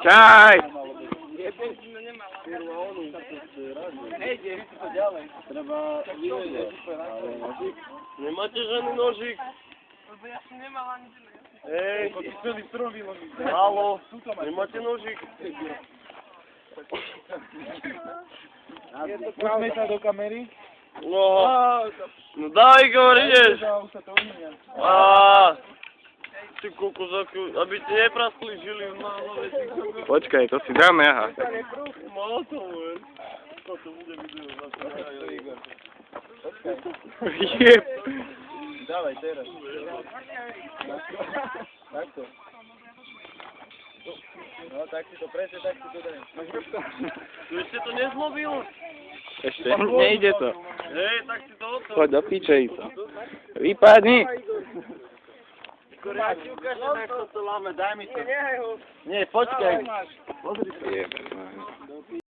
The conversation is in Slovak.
Čaj! Nemáte žádný nožík? Lebo ja som nemala ani... Hej, halo, nemáte nožík? Pusme sa do kamery. No, no daj go, ideš. Ty kokos, aby ti nepraskli žily v hlave, ty kokos. Počkaj, to si dáme, aha. Malo to, len. Toto bude video zase. Jeb. Dávaj, teraz. Takto. No, tak si to presne, tak si to daj. Tu ešte to nezlobil? Ešte nejde to. Hej, tak si to oto. Poď do piče, Iso. Vypadni. Ja ti ukážem, jak to láme, daj mi to. Nie, počkaj. Jeb.